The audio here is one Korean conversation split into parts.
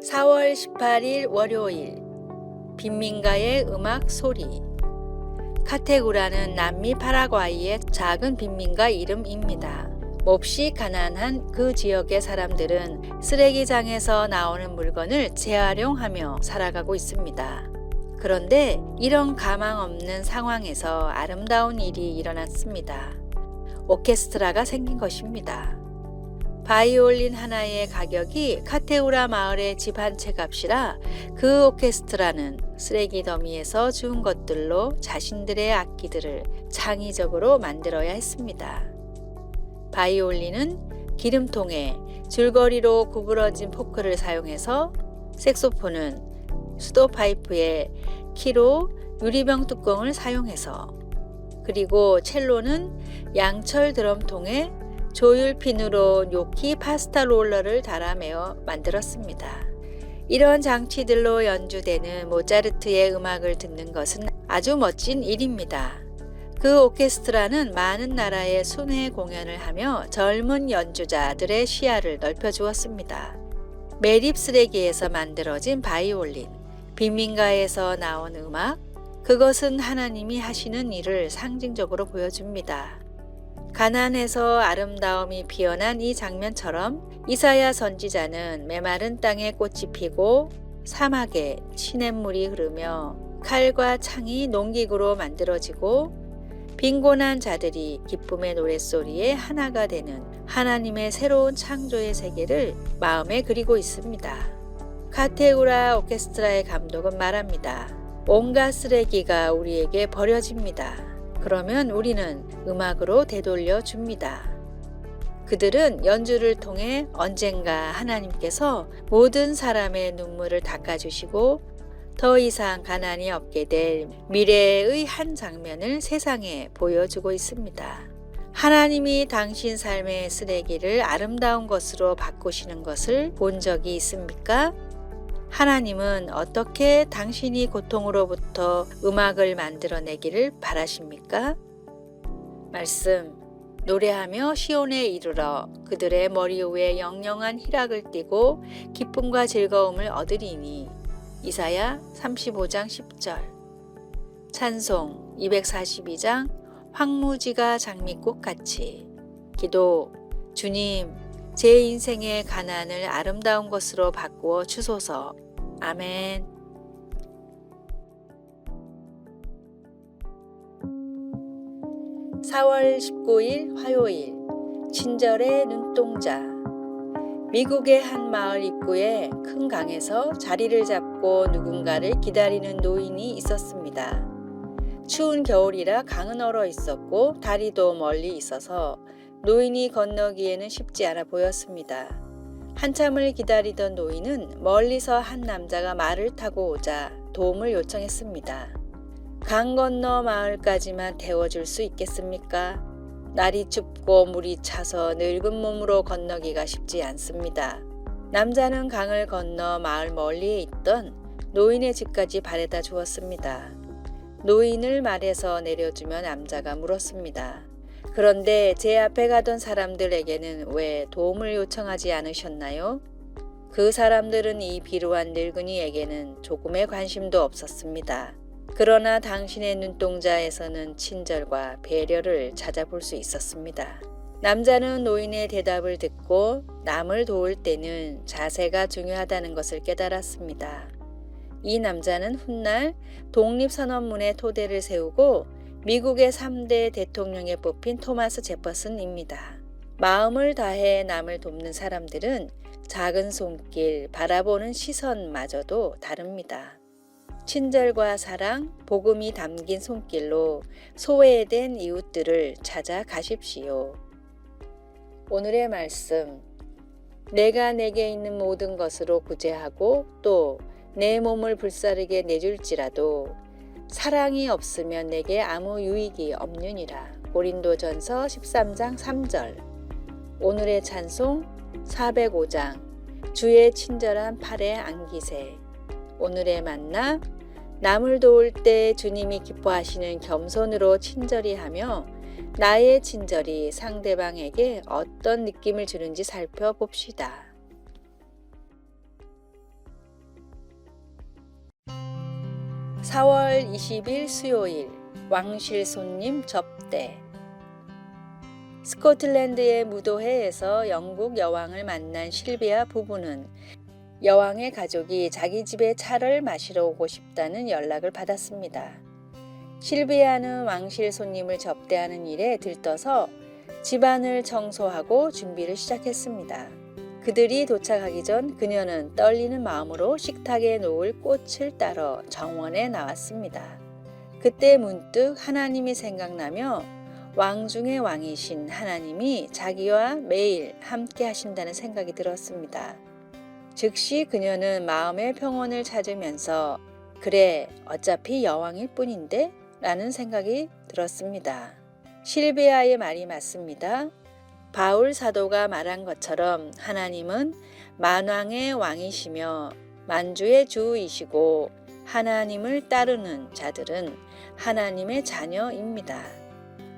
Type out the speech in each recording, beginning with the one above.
4월 18일 월요일 빈민가의 음악 소리. 카테구라는 남미 파라과이의 작은 빈민가 이름입니다. 몹시 가난한 그 지역의 사람들은 쓰레기장에서 나오는 물건을 재활용하며 살아가고 있습니다. 그런데 이런 가망 없는 상황에서 아름다운 일이 일어났습니다. 오케스트라가 생긴 것입니다. 바이올린 하나의 가격이 카테우라 마을의 집 한 채 값이라 그 오케스트라는 쓰레기 더미에서 주운 것들로 자신들의 악기들을 창의적으로 만들어야 했습니다. 바이올린은 기름통에 줄거리로 구부러진 포크를 사용해서, 색소폰은 수도파이프에 키로 유리병 뚜껑을 사용해서, 그리고 첼로는 양철 드럼통에 조율핀으로 뇨키 파스타 롤러를 달아매어 만들었습니다. 이런 장치들로 연주되는 모차르트의 음악을 듣는 것은 아주 멋진 일입니다. 그 오케스트라는 많은 나라의 순회 공연을 하며 젊은 연주자들의 시야를 넓혀주었습니다. 매립 쓰레기에서 만들어진 바이올린, 빈민가에서 나온 음악, 그것은 하나님이 하시는 일을 상징적으로 보여줍니다. 가난에서 아름다움이 피어난 이 장면처럼 이사야 선지자는 메마른 땅에 꽃이 피고 사막에 시냇물이 흐르며 칼과 창이 농기구로 만들어지고 빈곤한 자들이 기쁨의 노랫소리에 하나가 되는 하나님의 새로운 창조의 세계를 마음에 그리고 있습니다. 카테우라 오케스트라의 감독은 말합니다. 온갖 쓰레기가 우리에게 버려집니다. 그러면 우리는 음악으로 되돌려 줍니다. 그들은 연주를 통해 언젠가 하나님께서 모든 사람의 눈물을 닦아주시고 더 이상 가난이 없게 될 미래의 한 장면을 세상에 보여주고 있습니다. 하나님이 당신 삶의 쓰레기를 아름다운 것으로 바꾸시는 것을 본 적이 있습니까? 하나님은 어떻게 당신이 고통으로부터 음악을 만들어내기를 바라십니까? 말씀. 노래하며 시온에 이르러 그들의 머리 위에 영영한 희락을 띠고 기쁨과 즐거움을 얻으리니. 이사야 35장 10절. 찬송 242장 황무지가 장미꽃같이. 기도. 주님, 제 인생의 가난을 아름다운 것으로 바꾸어 주소서. 아멘. (4월 19일) 화요일 친절의 눈동자. 미국의 한 마을 입구에 큰 강에서 자리를 잡고 누군가를 기다리는 노인이 있었습니다. 추운 겨울이라 강은 얼어 있었고 다리도 멀리 있어서 노인이 건너기에는 쉽지 않아 보였습니다. 한참을 기다리던 노인은 멀리서 한 남자가 말을 타고 오자 도움을 요청했습니다. 강 건너 마을까지만 태워줄 수 있겠습니까? 날이 춥고 물이 차서 늙은 몸으로 건너기가 쉽지 않습니다. 남자는 강을 건너 마을 멀리에 있던 노인의 집까지 바래다 주었습니다. 노인을 말해서 내려주며 남자가 물었습니다. 그런데 제 앞에 가던 사람들에게는 왜 도움을 요청하지 않으셨나요? 그 사람들은 이 비루한 늙은이에게는 조금의 관심도 없었습니다. 그러나 당신의 눈동자에서는 친절과 배려를 찾아볼 수 있었습니다. 남자는 노인의 대답을 듣고 남을 도울 때는 자세가 중요하다는 것을 깨달았습니다. 이 남자는 훗날 독립선언문의 토대를 세우고 미국의 3대 대통령에 뽑힌 토마스 제퍼슨입니다. 마음을 다해 남을 돕는 사람들은 작은 손길, 바라보는 시선마저도 다릅니다. 친절과 사랑, 복음이 담긴 손길로 소외된 이웃들을 찾아가십시오. 오늘의 말씀. 내가 내게 있는 모든 것으로 구제하고 또 내 몸을 불사르게 내줄지라도 사랑이 없으면 내게 아무 유익이 없느니라. 고린도전서 13장 3절. 오늘의 찬송 405장 주의 친절한 팔에 안기세. 오늘의 만나. 남을 도울 때 주님이 기뻐하시는 겸손으로 친절히 하며 나의 친절이 상대방에게 어떤 느낌을 주는지 살펴봅시다. 4월 20일 수요일 왕실 손님 접대. 스코틀랜드의 무도회에서 영국 여왕을 만난 실비아 부부는 여왕의 가족이 자기 집에 차를 마시러 오고 싶다는 연락을 받았습니다. 실비아는 왕실 손님을 접대하는 일에 들떠서 집안을 청소하고 준비를 시작했습니다. 그들이 도착하기 전 그녀는 떨리는 마음으로 식탁에 놓을 꽃을 따러 정원에 나왔습니다. 그때 문득 하나님이 생각나며 왕 중의 왕이신 하나님이 자기와 매일 함께 하신다는 생각이 들었습니다. 즉시 그녀는 마음의 평온을 찾으면서 그래, 어차피 여왕일 뿐인데? 라는 생각이 들었습니다. 실비아의 말이 맞습니다. 바울 사도가 말한 것처럼 하나님은 만왕의 왕이시며 만주의 주이시고 하나님을 따르는 자들은 하나님의 자녀입니다.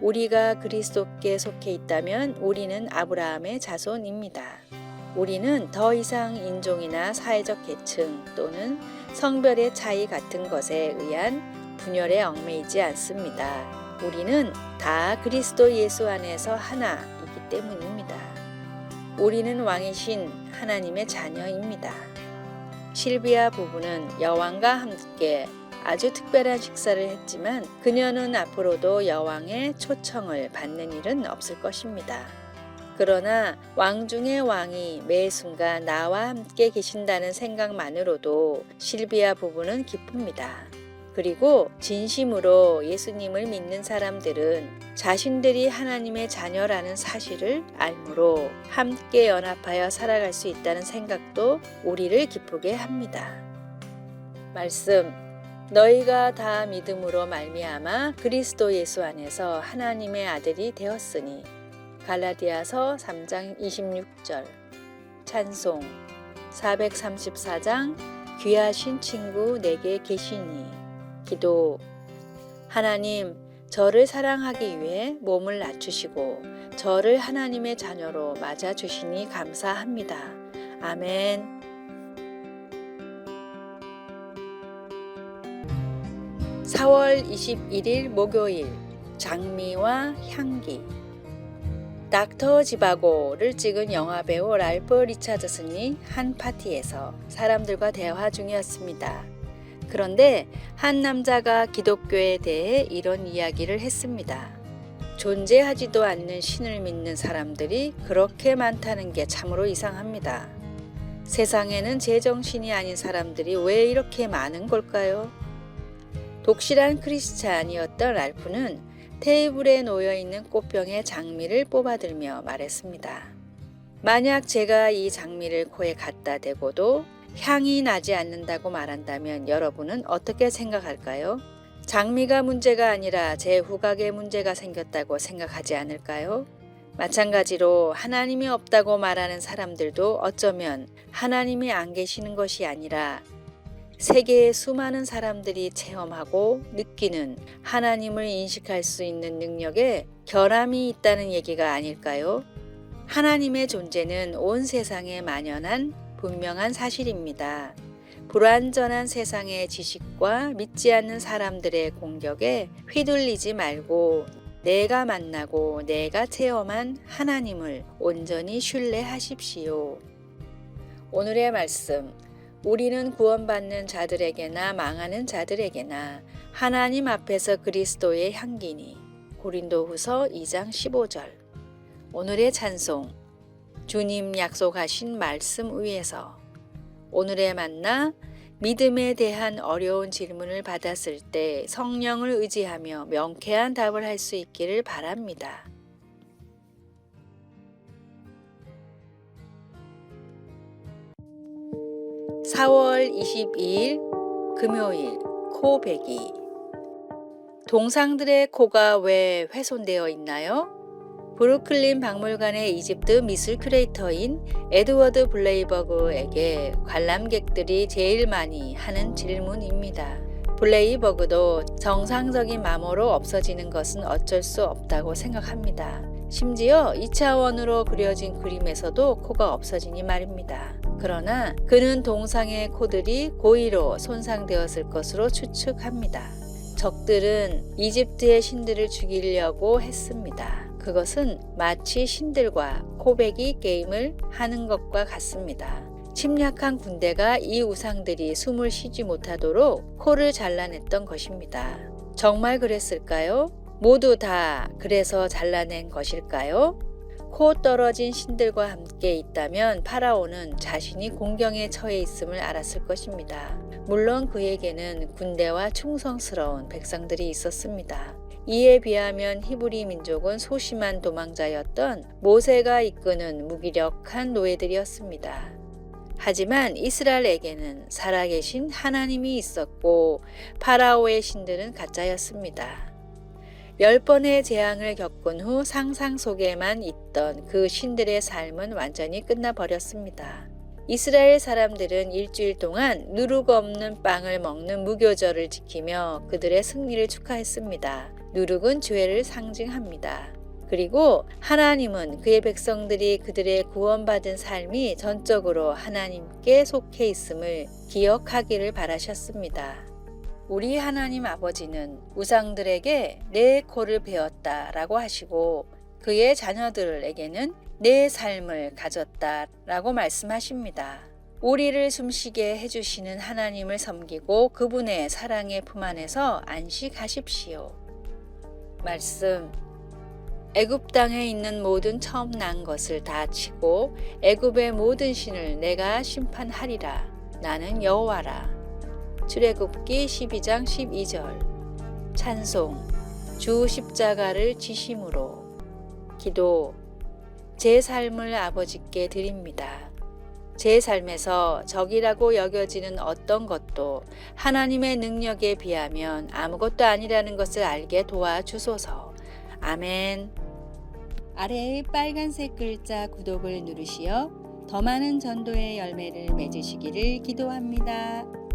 우리가 그리스도께 속해 있다면 우리는 아브라함의 자손입니다. 우리는 더 이상 인종이나 사회적 계층 또는 성별의 차이 같은 것에 의한 분열에 얽매이지 않습니다. 우리는 다 그리스도 예수 안에서 하나이기 때문입니다. 우리는 왕이신 하나님의 자녀입니다. 실비아 부부는 여왕과 함께 아주 특별한 식사를 했지만 그녀는 앞으로도 여왕의 초청을 받는 일은 없을 것입니다. 그러나 왕 중의 왕이 매 순간 나와 함께 계신다는 생각만으로도 실비아 부부는 기쁩니다. 그리고 진심으로 예수님을 믿는 사람들은 자신들이 하나님의 자녀라는 사실을 알므로 함께 연합하여 살아갈 수 있다는 생각도 우리를 기쁘게 합니다. 말씀, 너희가 다 믿음으로 말미암아 그리스도 예수 안에서 하나님의 아들이 되었으니. 갈라디아서 3장 26절. 찬송 434장 귀하신 친구 내게 계시니. 기도. 하나님, 저를 사랑하기 위해 몸을 낮추시고 저를 하나님의 자녀로 맞아주시니 감사합니다. 아멘. (4월 21일) 목요일 장미와 향기. 닥터 지바고를 찍은 영화배우 랄프 리차드슨이 한 파티에서 사람들과 대화 중이었습니다. 그런데 한 남자가 기독교에 대해 이런 이야기를 했습니다. 존재하지도 않는 신을 믿는 사람들이 그렇게 많다는 게 참으로 이상합니다. 세상에는 제정신이 아닌 사람들이 왜 이렇게 많은 걸까요? 독실한 크리스찬이었던 랄프는 테이블에 놓여있는 꽃병의 장미를 뽑아들며 말했습니다. 만약 제가 이 장미를 코에 갖다 대고도 향이 나지 않는다고 말한다면 여러분은 어떻게 생각할까요? 장미가 문제가 아니라 제 후각에 문제가 생겼다고 생각하지 않을까요? 마찬가지로 하나님이 없다고 말하는 사람들도 어쩌면 하나님이 안 계시는 것이 아니라 세계의 수많은 사람들이 체험하고 느끼는 하나님을 인식할 수 있는 능력에 결함이 있다는 얘기가 아닐까요? 하나님의 존재는 온 세상에 만연한 분명한 사실입니다. 불완전한 세상의 지식과 믿지 않는 사람들의 공격에 휘둘리지 말고 내가 만나고 내가 체험한 하나님을 온전히 신뢰하십시오. 오늘의 말씀. 우리는 구원받는 자들에게나 망하는 자들에게나 하나님 앞에서 그리스도의 향기니. 고린도후서 2장 15절. 오늘의 찬송. 주님 약속하신 말씀 위에서. 오늘의 만나. 믿음에 대한 어려운 질문을 받았을 때 성령을 의지하며 명쾌한 답을 할 수 있기를 바랍니다. (4월 22일) 금요일 코베기. 동상들의 코가 왜 훼손되어 있나요? 브루클린 박물관의 이집트 미술 큐레이터인 에드워드 블레이버그에게 관람객들이 제일 많이 하는 질문입니다. 블레이버그도 정상적인 마모로 없어지는 것은 어쩔 수 없다고 생각합니다. 심지어 2차원으로 그려진 그림에서도 코가 없어지니 말입니다. 그러나 그는 동상의 코들이 고의로 손상되었을 것으로 추측합니다. 적들은 이집트의 신들을 죽이려고 했습니다. 그것은 마치 신들과 코베기 게임을 하는 것과 같습니다. 침략한 군대가 이 우상들이 숨을 쉬지 못하도록 코를 잘라냈던 것입니다. 정말 그랬을까요? 모두 다 그래서 잘라낸 것일까요? 코 떨어진 신들과 함께 있다면 파라오는 자신이 공경에 처해 있음을 알았을 것입니다. 물론 그에게는 군대와 충성스러운 백성들이 있었습니다. 이에 비하면 히브리 민족은 소심한 도망자였던 모세가 이끄는 무기력한 노예들이었습니다. 하지만 이스라엘에게는 살아계신 하나님이 있었고 파라오의 신들은 가짜였습니다. 10번의 재앙을 겪은 후 상상 속에만 있던 그 신들의 삶은 완전히 끝나버렸습니다. 이스라엘 사람들은 일주일 동안 누룩 없는 빵을 먹는 무교절을 지키며 그들의 승리를 축하했습니다. 누룩은 죄를 상징합니다. 그리고 하나님은 그의 백성들이 그들의 구원받은 삶이 전적으로 하나님께 속해 있음을 기억하기를 바라셨습니다. 우리 하나님 아버지는 우상들에게 내 코를 베었다라고 하시고 그의 자녀들에게는 내 삶을 가졌다라고 말씀하십니다. 우리를 숨쉬게 해주시는 하나님을 섬기고 그분의 사랑의 품 안에서 안식하십시오. 말씀. 애굽 땅에 있는 모든 처음 난 것을 다 치고 애굽의 모든 신을 내가 심판하리라. 나는 여호와라. 출애굽기 12장 12절. 찬송. 주 십자가를 지심으로. 기도. 제 삶을 아버지께 드립니다. 제 삶에서 적이라고 여겨지는 어떤 것도 하나님의 능력에 비하면 아무것도 아니라는 것을 알게 도와주소서. 아멘. 아래의 빨간색 글자 구독을 누르시어 더 많은 전도의 열매를 맺으시기를 기도합니다.